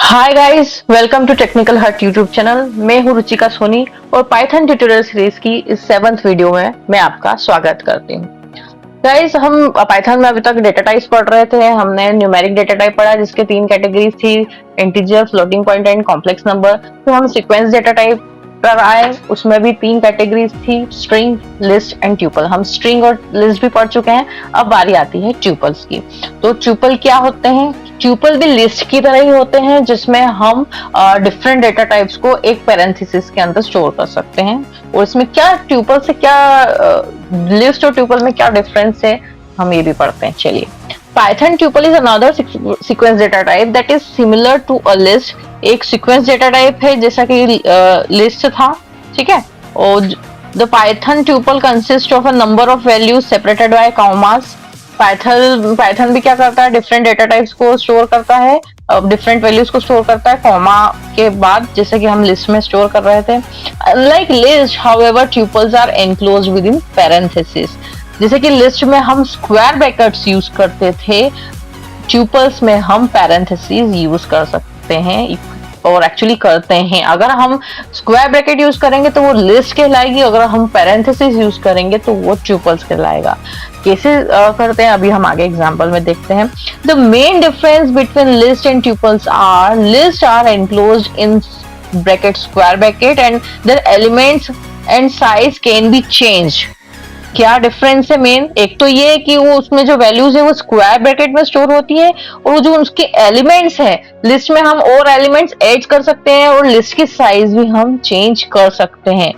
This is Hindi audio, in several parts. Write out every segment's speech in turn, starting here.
Hi guys, welcome to technical hut YouTube channel. मैं हूं रुचिका सोनी और पाइथन ट्यूटोरियल सीरीज की इस 7th वीडियो में मैं आपका स्वागत करती हूं। गाइस, हम पाइथन में अभी तक डेटा टाइप्स पढ़ रहे थे। हमने न्यूमेरिक डेटा टाइप पढ़ा जिसके 3 कैटेगरीज थी, integer, floating point and complex number. फिर हम सीक्वेंस डेटा टाइप पर आए, उसमें भी 3 कैटेगरीज थी, स्ट्रिंग, लिस्ट एंड ट्यूपल। हम स्ट्रिंग और लिस्ट भी पढ़ चुके हैं। अब बारी आती है ट्यूपल्स की। तो ट्यूपल क्या होते हैं? ट्यूपल भी लिस्ट की तरह ही होते हैं, जिसमें हम डिफरेंट डेटा टाइप्स को एक पैरेंथेसिस के अंदर स्टोर कर सकते हैं। और इसमें क्या ट्यूपल से क्या लिस्ट और ट्यूपल में क्या डिफरेंस है, हम ये भी पढ़ते हैं। चलिए, Python tuple is another sequence data type that is similar to a list. एक सीक्वेंस डेटा टाइप है जैसा कि लिस्ट था, ठीक है। और the Python tuple consist of a number of values separated by commas. Python भी क्या करता है, डिफरेंट डेटा टाइप्स को स्टोर करता है, डिफरेंट वैल्यूज को स्टोर करता है कॉमा के बाद, जैसे कि हम लिस्ट में स्टोर कर रहे थे। Like list, however tuples are enclosed within parenthesis. जैसे कि लिस्ट में हम स्क्वायर ब्रैकेट्स यूज करते थे, ट्यूपल्स में हम पैरेंथेसिस यूज कर सकते हैं और एक्चुअली करते हैं। अगर हम स्क्वायर ब्रैकेट यूज करेंगे तो वो लिस्ट कहलाएगी, अगर हम पैरेंथेसिस यूज करेंगे तो वो ट्यूपल्स कहलाएगा। कैसे करते हैं अभी हम आगे एग्जांपल में देखते हैं। The main difference between list and tuples are list are enclosed in bracket square bracket and their elements and size can be changed. क्या डिफरेंस है मेन? एक तो ये है कि वो उसमें जो वैल्यूज है वो स्क्वायर ब्रैकेट में स्टोर होती है, और वो जो उसके एलिमेंट्स है, लिस्ट में हम और एलिमेंट्स ऐड कर सकते हैं और लिस्ट की साइज भी हम चेंज कर सकते हैं।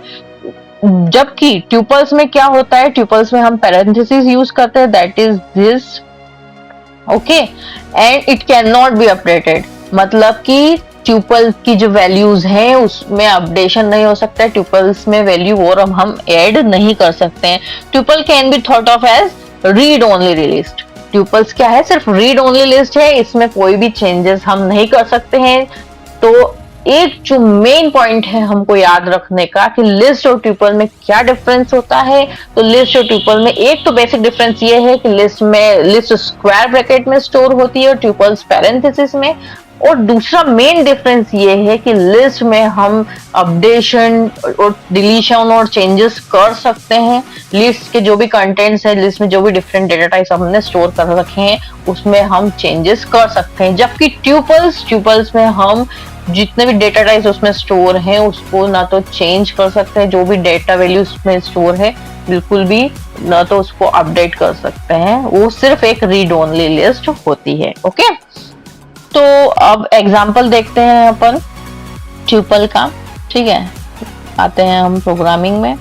जबकि ट्यूपल्स में क्या होता है, ट्यूपल्स में हम पैरेंथेसिस यूज करते हैं, that is this, okay, and it can not be updated. मतलब कि ट्यूपल की जो वैल्यूज हैं उसमें अपडेशन नहीं हो सकता है, ट्यूपल्स में वैल्यू और हम ऐड नहीं कर सकते हैं। Tuple can be thought of as read only list. Tuples क्या है, सिर्फ रीड ओनली लिस्ट है, इसमें कोई भी चेंजेस हम नहीं कर सकते हैं। तो एक जो मेन पॉइंट है हमको याद रखने का कि लिस्ट और ट्यूपल में क्या डिफरेंस होता है। तो लिस्ट और ट्यूपल में एक तो बेसिक डिफरेंस ये है कि लिस्ट स्क्वायर ब्रैकेट में स्टोर होती है और ट्यूपल्स पैरेंथेसिस में। और दूसरा मेन डिफरेंस ये है कि लिस्ट में हम अपडेशन और डिलीशन और चेंजेस कर सकते हैं। लिस्ट के जो भी कंटेंट्स है, लिस्ट में जो भी डिफरेंट डेटा टाइप्स हमने स्टोर कर रखे हैं उसमें हम चेंजेस कर सकते हैं। जबकि ट्यूपल्स में हम जितने भी डेटा टाइप्स उसमें स्टोर हैं उसको ना तो चेंज कर सकते हैं, जो भी डेटा वैल्यू उसमें स्टोर है बिल्कुल भी ना तो उसको अपडेट कर सकते हैं, वो सिर्फ एक रीड ओनली लिस्ट होती है। ओके, तो अब एग्जांपल देखते हैं अपन ट्यूपल का, ठीक है। आते हैं हम प्रोग्रामिंग में।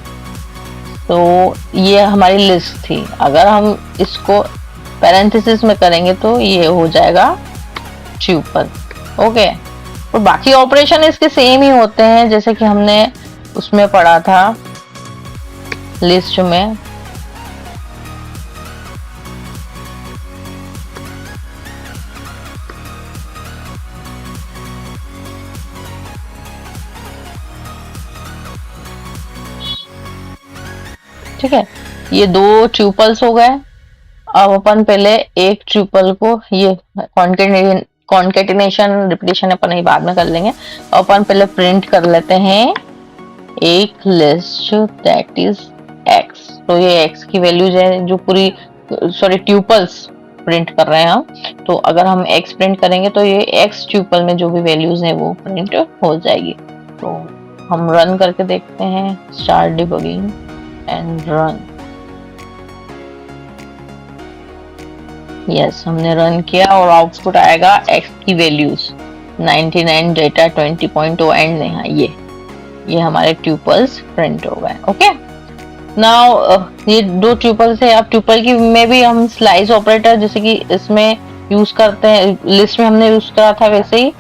तो ये हमारी लिस्ट थी, अगर हम इसको पैरेंथेसिस में करेंगे तो ये हो जाएगा ट्यूपल, ओके। और बाकी ऑपरेशन इसके सेम ही होते हैं जैसे कि हमने उसमें पढ़ा था लिस्ट में। ठीक है, ये 2 ट्यूपल्स हो गए। अब अपन पहले एक ट्यूपल को, ये कॉन्केटिनेशन रिपीटेशन अपन ये बाद में कर लेंगे। अपन पहले प्रिंट कर लेते हैं एक लिस्ट दैट इज एक्स। तो ये एक्स की वैल्यूज है जो पूरी, सॉरी ट्यूपल्स प्रिंट कर रहे हैं हम। तो अगर हम एक्स प्रिंट करेंगे तो ये एक्स ट्यूपल में जो भी वैल्यूज है वो प्रिंट हो जाएगी। तो हम रन करके देखते हैं, start debugging and run. Yes, हमने रन किया और आउटपुट आएगा एक्स की वैल्यूज 99 डेटा 20.0 एंड यहाँ ये हमारे ट्यूपल्स प्रिंट हो गए। ओके, नाउ ये 2 ट्यूपल्स है। अब ट्यूपल की में भी हम स्लाइस ऑपरेटर जैसे कि इसमें यूज करते हैं, लिस्ट में हमने यूज करा था वैसे ही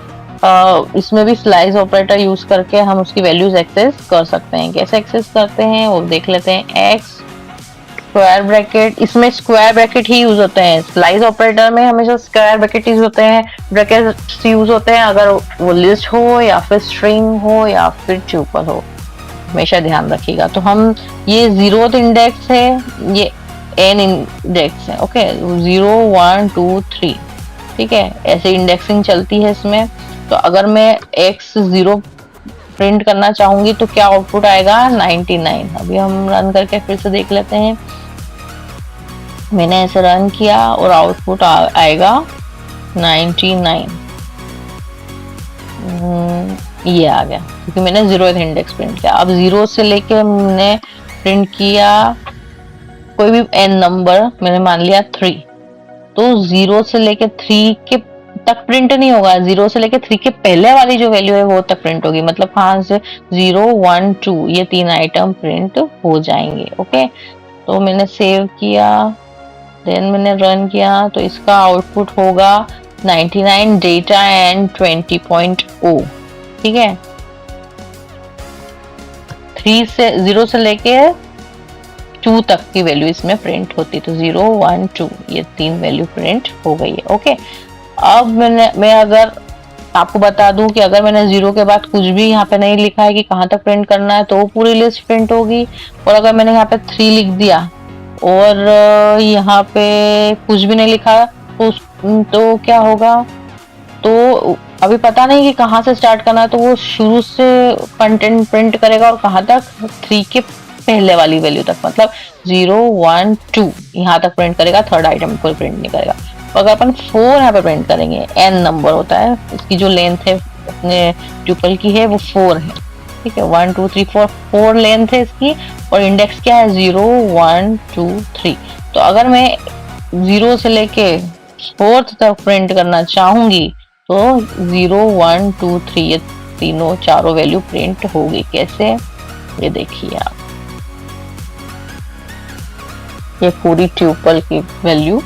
इसमें भी स्लाइस ऑपरेटर यूज करके हम उसकी वैल्यूज एक्सेस कर सकते हैं। कैसे एक्सेस करते हैं वो देख लेते हैं। एक्स स्क्वायर ब्रैकेट, इसमें स्क्वायर ब्रैकेट ही यूज होते हैं। स्लाइस ऑपरेटर में हमेशा स्क्वायर ब्रैकेट यूज होते हैं, ब्रैकेट्स यूज होते हैं, अगर वो लिस्ट हो या फिर स्ट्रिंग हो या फिर ट्यूपल हो, हमेशा ध्यान रखिएगा। तो हम ये 0th इंडेक्स है, ये n इंडेक्स है, ओके, 0 1 2 3, ठीक है, ऐसे इंडेक्सिंग चलती है इसमें। तो अगर मैं x 0 प्रिंट करना चाहूंगी तो क्या आउटपुट आएगा 99। अभी हम रन करके फिर से देख लेते हैं। मैंने ऐसे रन किया और आउटपुट आएगा 99। ये आ गया क्योंकि मैंने 0th इंडेक्स प्रिंट किया। अब 0 से लेके हमने प्रिंट किया कोई भी n नंबर, मैंने मान लिया 3, तो 0 से लेके 3 के तक प्रिंट नहीं होगा, 0 से लेके 3 के पहले वाली जो वैल्यू है वो तक प्रिंट होगी। मतलब कहाँ से 0 1 2 ये 3 आइटम प्रिंट हो जाएंगे। ओके, तो मैंने सेव किया, देन मैंने रन किया, तो इसका आउटपुट होगा 99 डेटा एंड 20.0। ठीक है, 0 से लेके 2 तक की वैल्यू इसमें प्रिंट होती, तो 0 1 2 ये 3 वैल्यू प्रिंट हो गई है। ओके, अब मैं अगर आपको बता दूं कि अगर मैंने 0 के बाद कुछ भी यहाँ पे नहीं लिखा है कि कहाँ तक प्रिंट करना है, तो वो पूरी लिस्ट प्रिंट होगी। और अगर मैंने यहाँ पे 3 लिख दिया और यहाँ पे कुछ भी नहीं लिखा तो क्या होगा, तो अभी पता नहीं कि कहाँ से स्टार्ट करना है, तो वो शुरू से कंटेंट प्रिंट करेगा और कहाँ तक 3 के पहले वाली वैल्यू तक, मतलब 0 1 2 यहाँ तक प्रिंट करेगा, थर्ड आइटम को प्रिंट नहीं करेगा। तो अगर अपन 4 यहाँ पे प्रिंट करेंगे, n नंबर होता है, इसकी जो लेंथ है अपने ट्यूपल की है वो 4 है। ठीक है, 1 2 3 4 4 लेंथ है इसकी, और इंडेक्स क्या है 0 1 2 3। तो अगर मैं 0 से लेके 4th तक प्रिंट करना चाहूंगी तो 0 1 2 3 ये चारों वैल्यू प्रिंट होगी। कैसे, ये देखिए आप, ये पूरी ट्यूपल की वैल्यू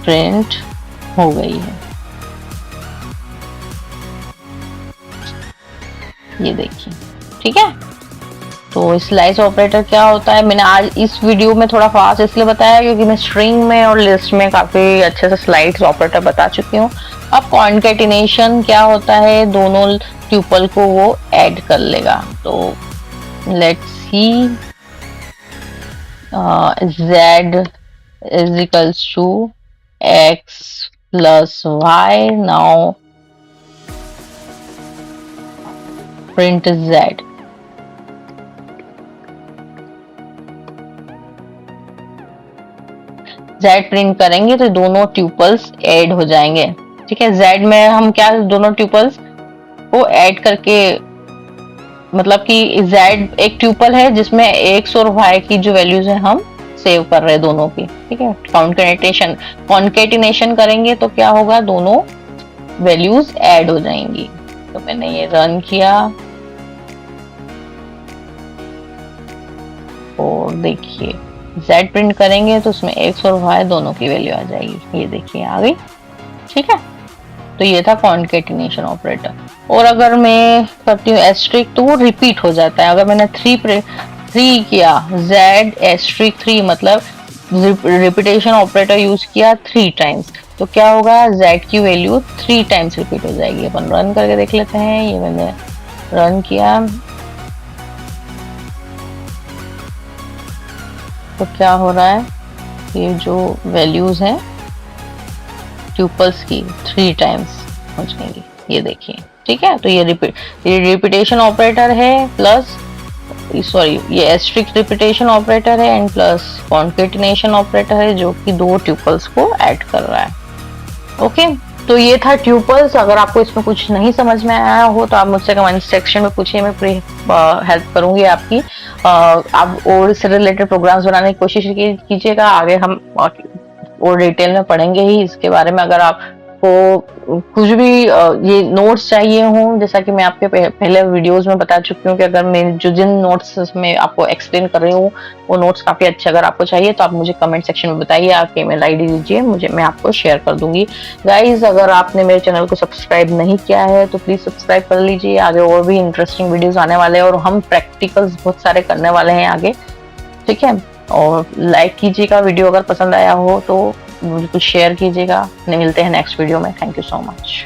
प्रिंट हो गई है। ये देखिए, ठीक है। तो स्लाइस ऑपरेटर क्या होता है, मैंने आज इस वीडियो में थोड़ा फास्ट इसलिए बताया क्योंकि मैं स्ट्रिंग में और लिस्ट में काफी अच्छे से स्लाइस ऑपरेटर बता चुकी हूँ। अब कॉन्केटिनेशन क्या होता है, दोनों ट्यूपल को वो ऐड कर लेगा। तो let's see, z is equals to x plus y. Now print z. z print करेंगे तो दोनों ट्यूपल्स ऐड हो जाएंगे। ठीक है, z में हम क्या दोनों ट्यूपल्स को ऐड करके, मतलब कि z एक ट्यूपल है जिसमें x और y की जो वैल्यूज है हम सेव कर रहे हैं दोनों की। ठीक है, कॉन्केटिनेशन करेंगे तो क्या होगा, दोनों वैल्यूज ऐड हो जाएंगी। तो मैंने ये रन किया और देखिए z प्रिंट करेंगे तो उसमें x और y दोनों की वैल्यू आ जाएगी। ये देखिए आ गई। ठीक है, तो ये था कॉन्केटिनेशन ऑपरेटर। और अगर मैं करती हूँ एस्ट्रिक तो वो रिपीट हो जाता है। अगर मैंने 3 किया, z एस्ट्रिक 3 मतलब रिपीटेशन ऑपरेटर यूज किया 3 टाइम्स, तो क्या होगा, z की वैल्यू 3 टाइम्स रिपीट हो जाएगी। अपन रन करके देख लेते हैं। ये मैंने रन किया तो क्या हो रहा है, ये जो वैल्यूज हैं ट्यूपल्स की 3 टाइम्स हो जाएंगी। ये देखिए, ठीक है। तो ये रिपीटेशन ऑपरेटर है प्लस, सॉरी ये एस्ट्रिक रिपीटेशन ऑपरेटर है एंड प्लस कॉन्केटिनेशन ऑपरेटर है जो कि 2 ट्यूपल्स को ऐड कर रहा है। ओके, तो ये था ट्यूपल्स। अगर आपको इसमें कुछ नहीं समझ में आया हो तो आप मुझसे कमेंट सेक्शन में पूछिए, मैं पूरी हेल्प करूंगी आपकी। आप और इससे रिलेटेड प्रोग्राम्स बनाने की कोशिश कीजिएगा। आगे हम और डिटेल में पढ़ेंगे ही इसके बारे में। अगर आपको कुछ भी ये नोट्स चाहिए हो, जैसा कि मैं आपके पहले वीडियोस में बता चुकी हूँ कि अगर मैं जिन नोट्स में आपको एक्सप्लेन कर रही हूँ वो नोट्स काफी अच्छे अगर आपको चाहिए तो आप मुझे कमेंट सेक्शन में बताइए, आपकी ईमेल आईडी दीजिए, मैं आपको शेयर कर दूंगी। गाइज, अगर आपने मेरे चैनल को सब्सक्राइब नहीं किया है तो प्लीज सब्सक्राइब कर लीजिए। आगे और भी इंटरेस्टिंग वीडियोज आने वाले हैं और हम प्रैक्टिकल्स बहुत सारे करने वाले हैं आगे। ठीक है, और लाइक कीजिएगा वीडियो अगर पसंद आया हो तो बिल्कुल शेयर कीजिएगा। मिलते हैं नेक्स्ट वीडियो में। Thank you so much.